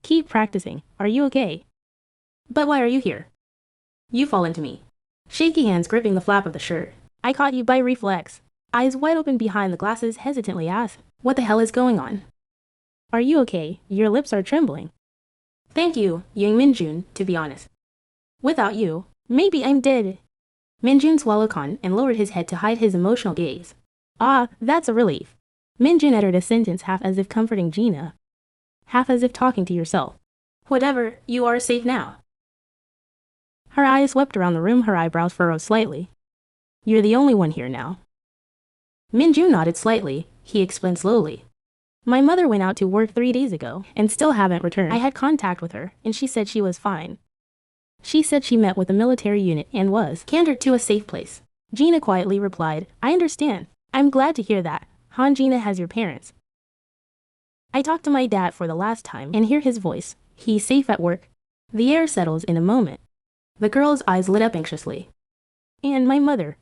Keep practicing. Are you okay? But why are you here? You fall into me. Shaky hands gripping the flap of the shirt. I caught you by reflex. Eyes wide open behind the glasses, hesitantly asked, what the hell is going on? Are you okay? Your lips are trembling. Thank you, Young Minjun, to be honest. Without you, maybe I'm dead. Minjun swallowed and lowered his head to hide his emotional gaze. Ah, that's a relief. Minjun uttered a sentence half as if comforting Gina, half as if talking to yourself. Whatever, you are safe now. Her eyes swept around the room, her eyebrows furrowed slightly. You're the only one here now. Minjun nodded slightly. He explained slowly. My mother went out to work 3 days ago and still haven't returned. I had contact with her and she said she was fine. She said she met with a military unit and was cantered to a safe place. Gina quietly replied, I understand. I'm glad to hear that. Han, Gina has your parents. I talked to my dad for the last time and hear his voice. He's safe at work. The air settles in a moment. The girl's eyes lit up anxiously. And my mother.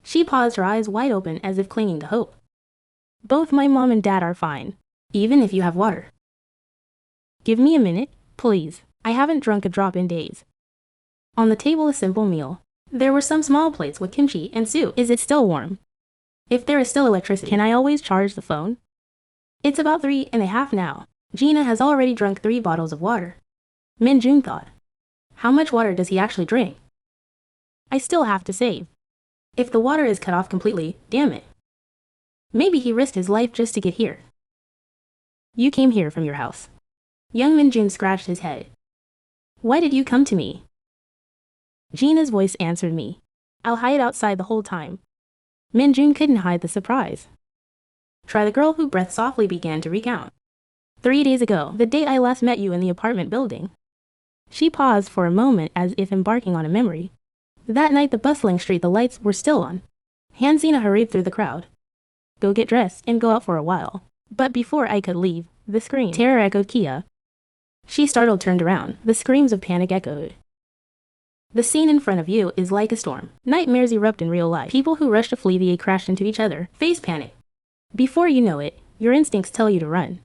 She paused, her eyes wide open as if clinging to hope. Both my mom and dad are fine, even if you have water. Give me a minute, please. I haven't drunk a drop in days. On the table, a simple meal. There were some small plates with kimchi and soup. Is it still warm? If there is still electricity, can I always charge the phone? It's about 3:30 now. Gina has already drunk 3 bottles of water. Minjun thought. How much water does he actually drink? I still have to save. If the water is cut off completely, damn it. Maybe he risked his life just to get here. You came here from your house. Young Minjun scratched his head. Why did you come to me? Gina's voice answered me. I'll hide outside the whole time. Minjun couldn't hide the surprise. Try the girl who breathed softly began to recount. 3 days ago, the day I last met you in the apartment building. She paused for a moment as if embarking on a memory. That night, the bustling street, the lights were still on. Hansina hurried through the crowd. Go get dressed and go out for a while. But before I could leave, the scream. Terror echoed Kia. She startled, turned around. The screams of panic echoed. The scene in front of you is like a storm. Nightmares erupt in real life. People who rush to flee the crash into each other. Face panic. Before you know it, your instincts tell you to run.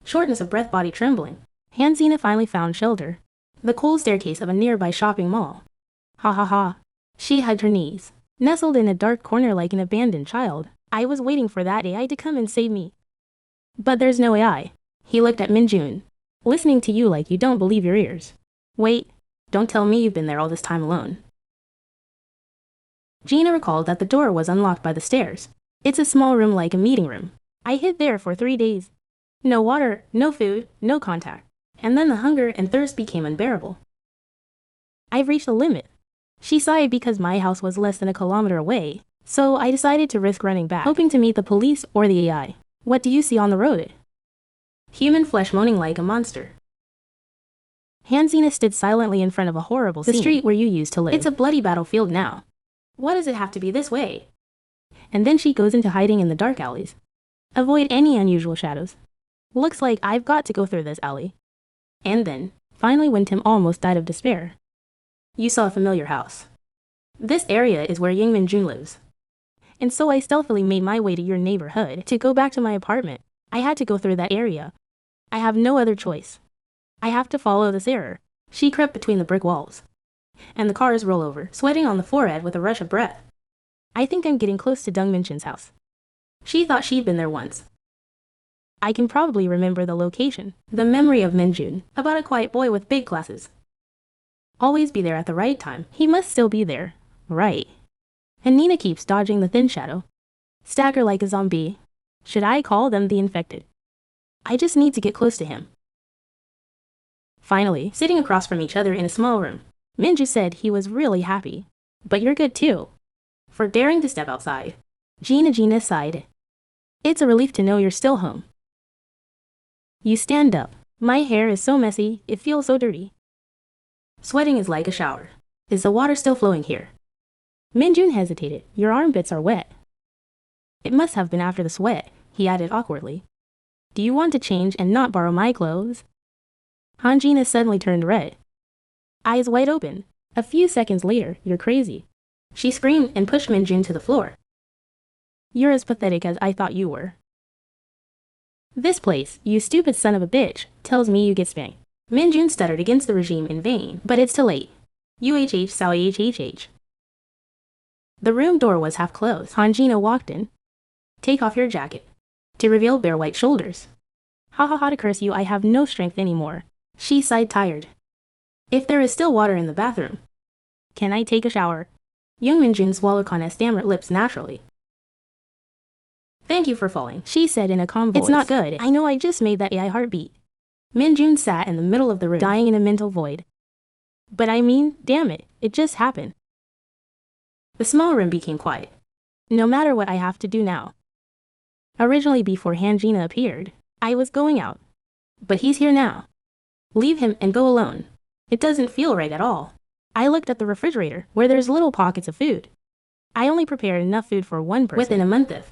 Shortness of breath, body trembling. Hansina finally found shelter. The cold staircase of a nearby shopping mall. Ha ha ha. She hugged her knees, nestled in a dark corner like an abandoned child. I was waiting for that AI to come and save me. But there's no AI. He looked at Minjun. Listening to you like you don't believe your ears. Wait, don't tell me you've been there all this time alone. Gina recalled that the door was unlocked by the stairs. It's a small room like a meeting room. I hid there for 3 days. No water, no food, no contact. And then the hunger and thirst became unbearable. I've reached the limit. She sighed because my house was less than a kilometer away, so I decided to risk running back, hoping to meet the police or the AI. What do you see on the road? Human flesh moaning like a monster. Hansina stood silently in front of a horrible scene. The street where you used to live. It's a bloody battlefield now. Why does it have to be this way? And then she goes into hiding in the dark alleys. Avoid any unusual shadows. Looks like I've got to go through this alley. And then, finally, when Tim almost died of despair. You saw a familiar house. This area is where Ying Minjun lives. And so I stealthily made my way to your neighborhood to go back to my apartment. I had to go through that area. I have no other choice. I have to follow this error. She crept between the brick walls. And the cars roll over, sweating on the forehead with a rush of breath. I think I'm getting close to Deng Minjun's house. She thought she'd been there once. I can probably remember the location. The memory of Minjun, about a quiet boy with big glasses. Always be there at the right time. He must still be there, right? And Nina keeps dodging the thin shadow. Stagger like a zombie. Should I call them the infected? I just need to get close to him. Finally, sitting across from each other in a small room, Minju said he was really happy. But you're good too. For daring to step outside. Gina sighed. It's a relief to know you're still home. You stand up. My hair is so messy, it feels so dirty. Sweating is like a shower. Is the water still flowing here? Minjun hesitated. Your armpits are wet. It must have been after the sweat, he added awkwardly. Do you want to change and not borrow my clothes? Hanjina suddenly turned red. Eyes wide open. A few seconds later, you're crazy. She screamed and pushed Minjun to the floor. You're as pathetic as I thought you were. This place, you stupid son of a bitch, tells me you get spanked. Minjun stuttered against the regime in vain, but it's too late. UHH Sao HHH. The room door was half closed. Hanjina walked in. Take off your jacket. To reveal bare white shoulders. Ha ha ha, to curse you, I have no strength anymore. She sighed tired. If there is still water in the bathroom. Can I take a shower? Young Minjun swallowed Kana's stammered lips naturally. Thank you for falling, she said in a calm voice. It's not good. I know I just made that AI heartbeat. Minjun sat in the middle of the room, dying in a mental void. But I mean, damn it, it just happened. The small room became quiet. No matter what I have to do now. Originally before Hanjina appeared, I was going out. But he's here now. Leave him and go alone. It doesn't feel right at all. I looked at the refrigerator, where there's little pockets of food. I only prepared enough food for one person. Within a month if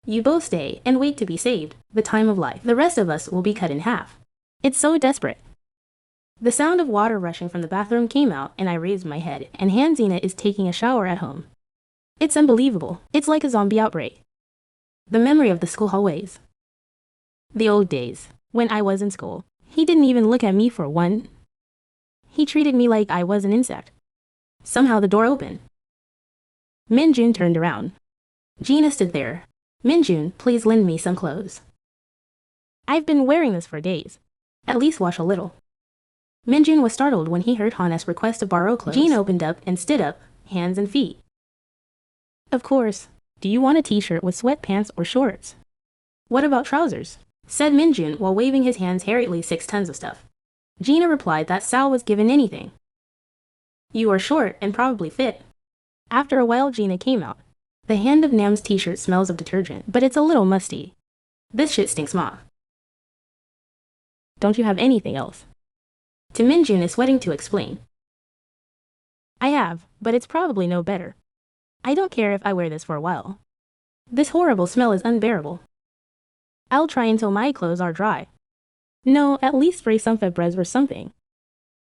you both stay and wait to be saved, the time of life, the rest of us will be cut in half. It's so desperate. The sound of water rushing from the bathroom came out and I raised my head, and Hanzina is taking a shower at home. It's unbelievable. It's like a zombie outbreak. The memory of the school hallways. The old days, when I was in school. He didn't even look at me for one. He treated me like I was an insect. Somehow the door opened. Minjun turned around. Gina stood there. Minjun, please lend me some clothes. I've been wearing this for days. At least wash a little. Minjun was startled when he heard Hana's request to borrow clothes. Gina opened up and stood up, hands and feet. Of course. Do you want a t-shirt with sweatpants or shorts? What about trousers? Said Minjun while waving his hands hurriedly 6 tons of stuff. Gina replied that Sal was given anything. You are short and probably fit. After a while Gina came out. The hand of Nam's t-shirt smells of detergent, but it's a little musty. This shit stinks moth. Don't you have anything else? To Minjun is sweating to explain. I have, but it's probably no better. I don't care if I wear this for a while. This horrible smell is unbearable. I'll try until my clothes are dry. No, at least spray some Febreze or something.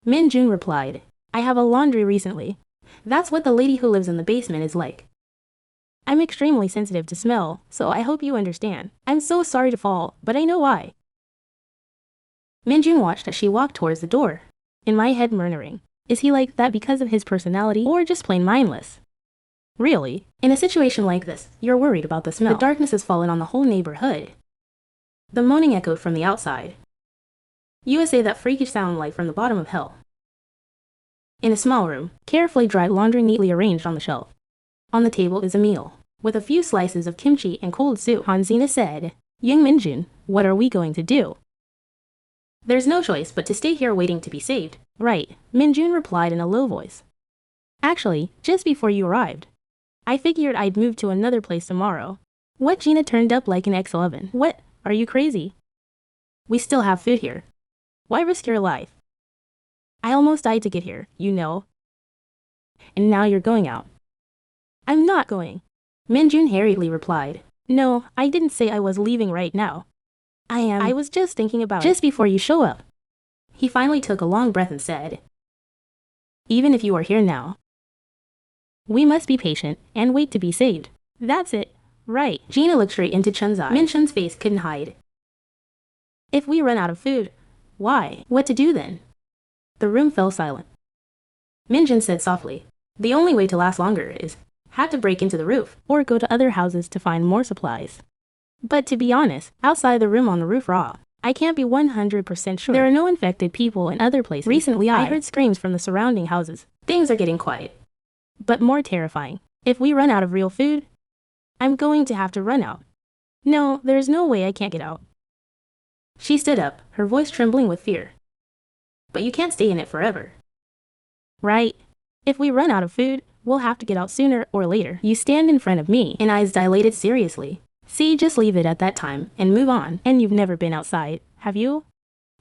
Minjun replied, I have a laundry recently. That's what the lady who lives in the basement is like. I'm extremely sensitive to smell, so I hope you understand. I'm so sorry to fall, but I know why. Minjun watched as she walked towards the door. In my head murmuring, is he like that because of his personality or just plain mindless? Really, in a situation like this, you're worried about the smell. The darkness has fallen on the whole neighborhood. The moaning echoed from the outside. USA, that freakish sound like from the bottom of hell. In a small room, carefully dried laundry neatly arranged on the shelf. On the table is a meal, with a few slices of kimchi and cold soup. Hanzina said, Young Minjun, what are we going to do? There's no choice but to stay here waiting to be saved. Right, Minjun replied in a low voice. Actually, just before you arrived, I figured I'd move to another place tomorrow. What? Gina turned up like an ex-oven. What? Are you crazy? We still have food here. Why risk your life? I almost died to get here, you know. And now you're going out. I'm not going. Minjun hurriedly replied. No, I didn't say I was leaving right now. I was just thinking about just before you show up. He finally took a long breath and said, even if you are here now, we must be patient and wait to be saved. That's it, right? Gina looked straight into Chun's eyes. Minchun's face couldn't hide. If we run out of food, why? What to do then? The room fell silent. Minjun said softly, the only way to last longer is have to break into the roof or go to other houses to find more supplies. But to be honest, outside the room on the roof raw, I can't be 100% sure. There are no infected people in other places. Recently I heard screams from the surrounding houses. Things are getting quiet. But more terrifying. If we run out of real food, I'm going to have to run out. No, there's no way I can't get out. She stood up, her voice trembling with fear. But you can't stay in it forever. Right? If we run out of food, we'll have to get out sooner or later. You stand in front of me, and eyes dilated seriously. See, just leave it at that time and move on. And you've never been outside, have you?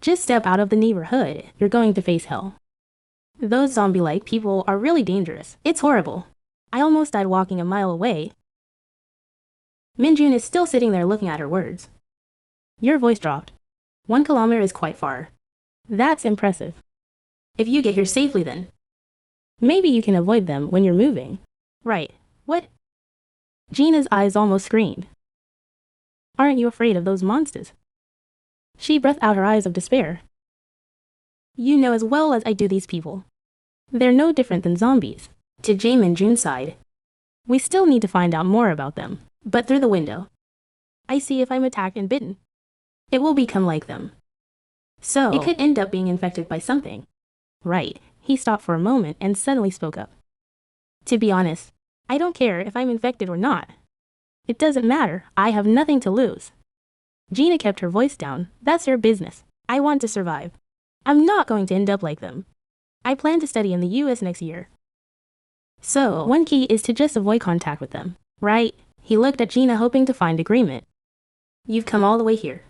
Just step out of the neighborhood. You're going to face hell. Those zombie-like people are really dangerous. It's horrible. I almost died walking a mile away. Minjun is still sitting there looking at her words. Your voice dropped. 1 kilometer is quite far. That's impressive. If you get here safely then. Maybe you can avoid them when you're moving. Right. What? Gina's eyes almost screamed. Aren't you afraid of those monsters? She breathed out her eyes of despair. You know as well as I do these people. They're no different than zombies. To Jae Min-jun's side. We still need to find out more about them. But through the window, I see if I'm attacked and bitten, it will become like them. So, it could end up being infected by something. Right. He stopped for a moment and suddenly spoke up. To be honest, I don't care if I'm infected or not. It doesn't matter. I have nothing to lose. Gina kept her voice down. That's your business. I want to survive. I'm not going to end up like them. I plan to study in the US next year. So, one key is to just avoid contact with them, right? He looked at Gina hoping to find agreement. You've come all the way here.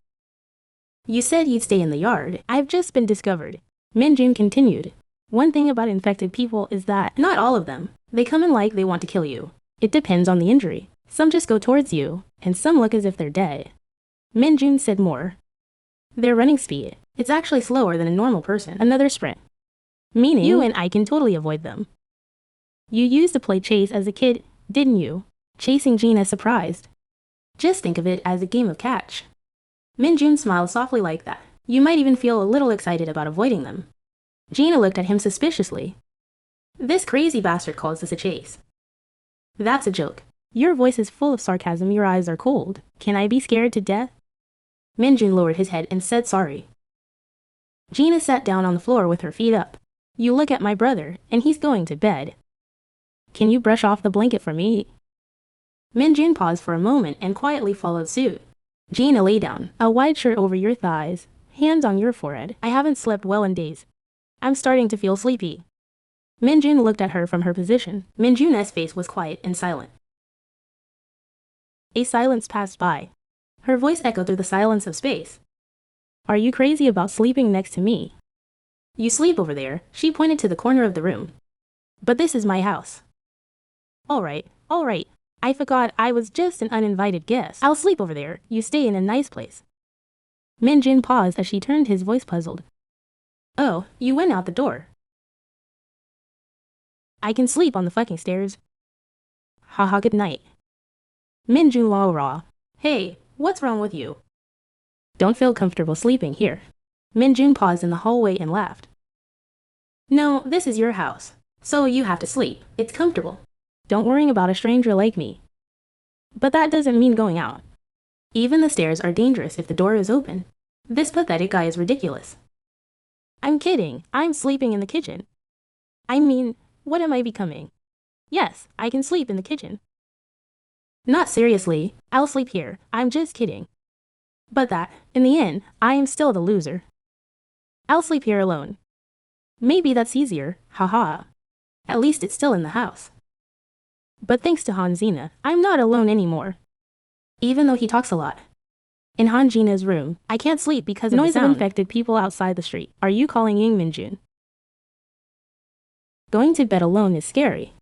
You said you'd stay in the yard. I've just been discovered. Min-jun continued. One thing about infected people is that not all of them. They come in like they want to kill you. It depends on the injury. Some just go towards you, and some look as if they're dead. Min-jun said more. Their running speed, it's actually slower than a normal person. Another sprint. Meaning, you and I can totally avoid them. You used to play chase as a kid, didn't you? Chasing Gina surprised. Just think of it as a game of catch. Min-jun smiled softly like that. You might even feel a little excited about avoiding them. Gina looked at him suspiciously. This crazy bastard calls this a chase. That's a joke. Your voice is full of sarcasm, your eyes are cold. Can I be scared to death? Min-jun lowered his head and said sorry. Gina sat down on the floor with her feet up. You look at my brother, and he's going to bed. Can you brush off the blanket for me? Min-jun paused for a moment and quietly followed suit. Gina lay down, a wide shirt over your thighs, hands on your forehead. I haven't slept well in days. I'm starting to feel sleepy. Min-jun looked at her from her position. Min-jun's face was quiet and silent. A silence passed by. Her voice echoed through the silence of space. Are you crazy about sleeping next to me? You sleep over there, she pointed to the corner of the room. But this is my house. All right. I forgot I was just an uninvited guest. I'll sleep over there, you stay in a nice place. Min-jun paused as she turned, his voice puzzled. Oh, you went out the door. I can sleep on the fucking stairs. Haha, good night. Min-jun raw. Hey, what's wrong with you? Don't feel comfortable sleeping here. Min-jun paused in the hallway and laughed. No, this is your house, so you have to sleep. It's comfortable. Don't worry about a stranger like me. But that doesn't mean going out. Even the stairs are dangerous if the door is open. This pathetic guy is ridiculous. I'm kidding. I'm sleeping in the kitchen. I mean, what am I becoming? Yes, I can sleep in the kitchen. Not seriously, I'll sleep here. I'm just kidding. But that, in the end, I am still the loser. I'll sleep here alone. Maybe that's easier, haha. At least it's still in the house. But thanks to Hanzina, I'm not alone anymore. Even though he talks a lot. In Hanjina's room, I can't sleep because of noise of infected people outside the street. Are you calling Min-jun? Going to bed alone is scary.